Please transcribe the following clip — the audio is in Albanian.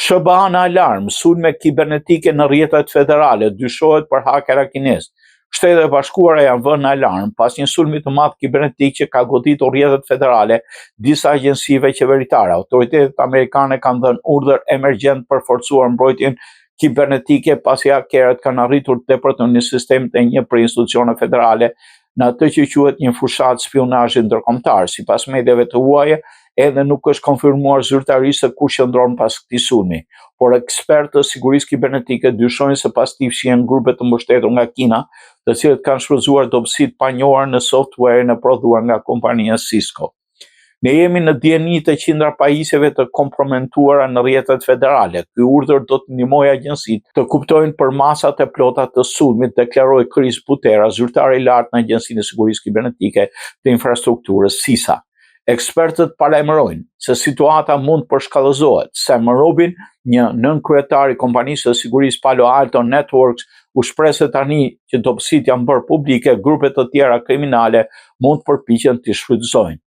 SBA në alarm, sulme kibernetike në rrjetet federale, dyshohet për hakera kinesë. Shtetet e Bashkuara janë vënë në alarm pas një sulmi të madh kibernetik që ka goditur rrjetet federale, disa agjencive qeveritare. Autoritetet amerikane kanë dhënë urdhër emergjent për forcuar mbrojtjen kibernetike pasi hakerët kanë arritur tepër në sistemet e një për institucione federale në atë që quhet një fushat spionazhi ndërkombëtar. Sipas mediave të huaja, edhe nuk është konfirmuar zyrtarisht se kush qëndron pas këtij sulmi, por ekspertë të sigurisë kibernetike dyshojnë se pastaj fshihen grupe të mbështetur nga Kina, të cilët kanë shfrytzuar dobësitë pa njohura në software-in e prodhuar nga kompania Cisco. Ne jemi në dieni të qindra pajisjeve të kompromentuara në rrjetet federale. Ky urdhër do të ndihmojë agjencitë të kuptojnë përmasat e plota të sulmit, deklaroi Chris Butera, zyrtar i lartë në Agjencinë e Sigurisë Kibernetike të Infrastrukturës CISA. Ekspertët paralajmërojnë se situata mund përshkallëzohet. Sam Rubin, një nënkryetar i kompanisë së sigurisë Palo Alto Networks, u shpreh se tani që dobësitë janë bërë publike, grupe të tjera kriminale mund të përpiqen t'i shfrytëzojnë.